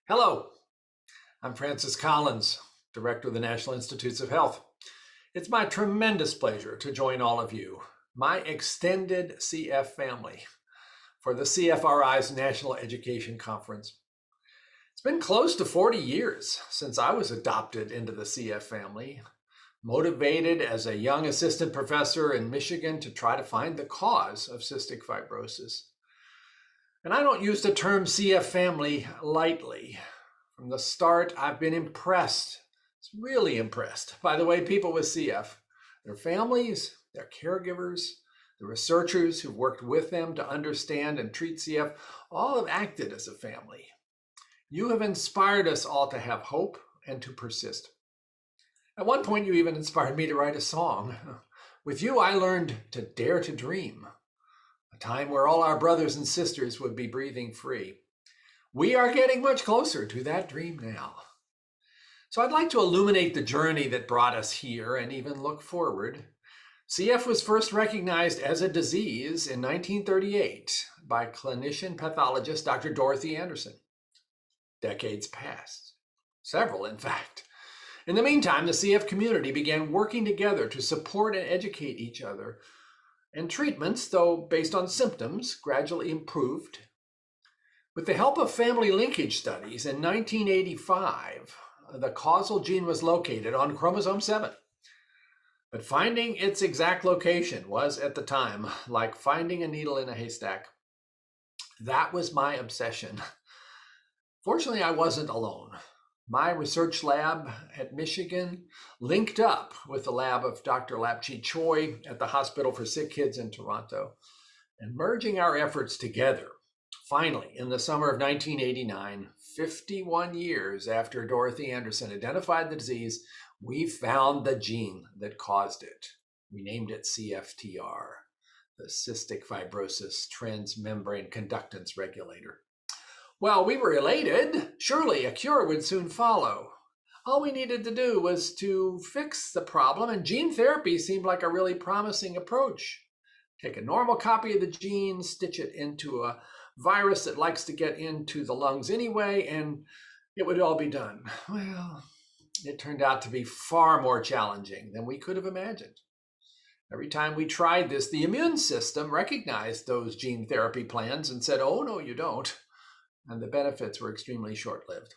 Hello, I'm Francis Collins, Director of the National Institutes of Health. It's my tremendous pleasure to join all of you, my extended CF family, for the CFRI's National Education Conference. It's been close to 40 years since I was adopted into the CF family, motivated as a young assistant professor in Michigan to try to find the cause of cystic fibrosis. And I don't use the term CF family lightly. From the start, I've been impressed, really impressed by the way people with CF, their families, their caregivers, the researchers who've worked with them to understand and treat CF, all have acted as a family. You have inspired us all to have hope and to persist. At one point, you even inspired me to write a song. With you, I learned to dare to dream, a time where all our brothers and sisters would be breathing free. We are getting much closer to that dream now. So I'd like to illuminate the journey that brought us here and even look forward. CF was first recognized as a disease in 1938 by clinician pathologist Dr. Dorothy Anderson. Decades passed, several in fact. In the meantime, the CF community began working together to support and educate each other. And treatments, though based on symptoms, gradually improved. With the help of family linkage studies in 1985, the causal gene was located on chromosome 7. But finding its exact location was, at the time, like finding a needle in a haystack. That was my obsession. Fortunately, I wasn't alone. My research lab at Michigan linked up with the lab of Dr. Lapchi Choi at the Hospital for Sick Kids in Toronto. And merging our efforts together, finally, in the summer of 1989, 51 years after Dorothy Anderson identified the disease, we found the gene that caused it. We named it CFTR, the cystic fibrosis transmembrane conductance regulator. Well, we were elated. Surely a cure would soon follow. All we needed to do was to fix the problem, and gene therapy seemed like a really promising approach. Take a normal copy of the gene, stitch it into a virus that likes to get into the lungs anyway, and it would all be done. Well, it turned out to be far more challenging than we could have imagined. Every time we tried this, the immune system recognized those gene therapy plans and said, "Oh, no, you don't." And the benefits were extremely short-lived.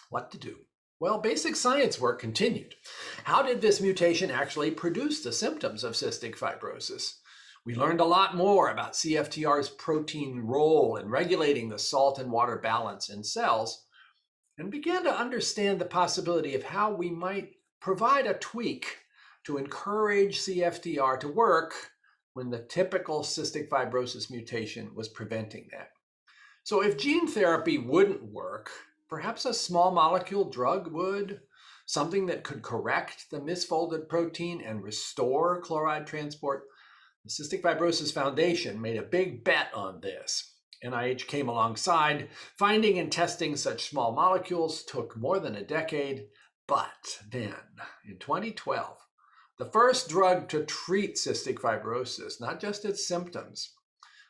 What to do? Well, basic science work continued. How did this mutation actually produce the symptoms of cystic fibrosis? We learned a lot more about CFTR's protein role in regulating the salt and water balance in cells, and began to understand the possibility of how we might provide a tweak to encourage CFTR to work when the typical cystic fibrosis mutation was preventing that. So if gene therapy wouldn't work, perhaps a small molecule drug would, something that could correct the misfolded protein and restore chloride transport. The Cystic Fibrosis Foundation made a big bet on this. NIH came alongside. Finding and testing such small molecules took more than a decade, but then in 2012, the first drug to treat cystic fibrosis, not just its symptoms,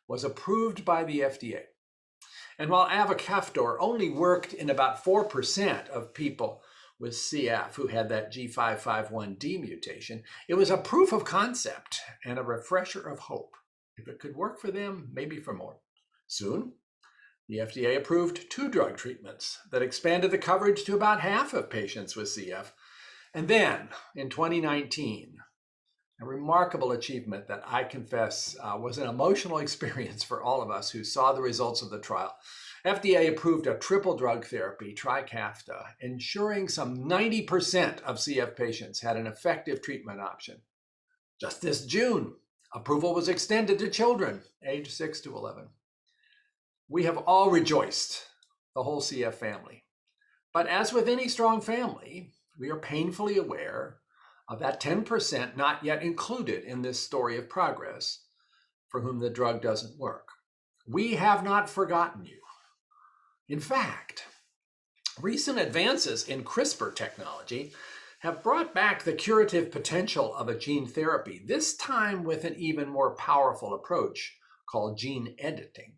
was approved by the FDA. And while avocaftone only worked in about 4% of people with CF who had that G551D mutation, it was a proof of concept and a refresher of hope. If it could work for them, maybe for more. Soon, the FDA approved 2 drug treatments that expanded the coverage to about half of patients with CF. And then, in 2019, a remarkable achievement that I confess was an emotional experience for all of us who saw the results of the trial. FDA approved a triple drug therapy, Trikafta, ensuring some 90% of CF patients had an effective treatment option. Just this June, approval was extended to children aged 6 to 11. We have all rejoiced, the whole CF family. But as with any strong family, we are painfully aware of that 10% not yet included in this story of progress for whom the drug doesn't work. We have not forgotten you. In fact, recent advances in CRISPR technology have brought back the curative potential of a gene therapy, this time with an even more powerful approach called gene editing.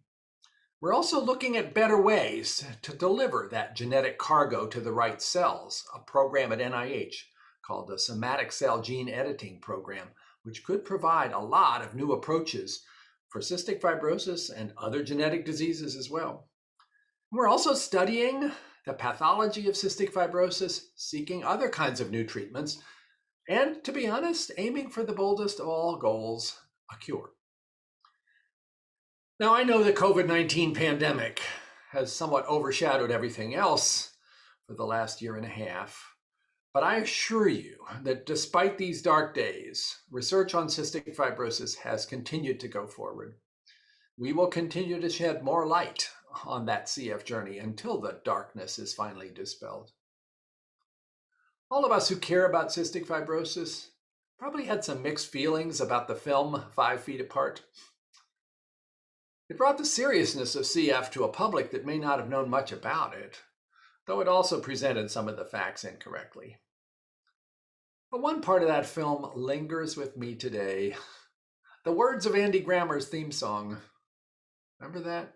We're also looking at better ways to deliver that genetic cargo to the right cells, a program at NIH called the Somatic Cell Gene Editing Program, which could provide a lot of new approaches for cystic fibrosis and other genetic diseases as well. We're also studying the pathology of cystic fibrosis, seeking other kinds of new treatments, and to be honest, aiming for the boldest of all goals, a cure. Now, I know the COVID-19 pandemic has somewhat overshadowed everything else for the last year and a half, but I assure you that despite these dark days, research on cystic fibrosis has continued to go forward. We will continue to shed more light on that CF journey until the darkness is finally dispelled. All of us who care about cystic fibrosis probably had some mixed feelings about the film 5 Feet Apart. It brought the seriousness of CF to a public that may not have known much about it, though it also presented some of the facts incorrectly. But one part of that film lingers with me today. The words of Andy Grammer's theme song. Remember that?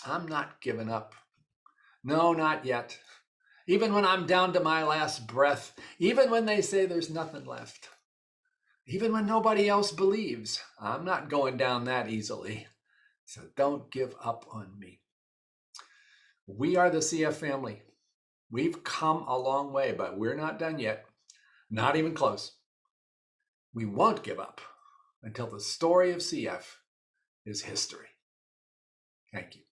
I'm not giving up. No, not yet. Even when I'm down to my last breath, even when they say there's nothing left, even when nobody else believes, I'm not going down that easily. So don't give up on me. We are the CF family. We've come a long way, but we're not done yet. Not even close. We won't give up until the story of CF is history. Thank you.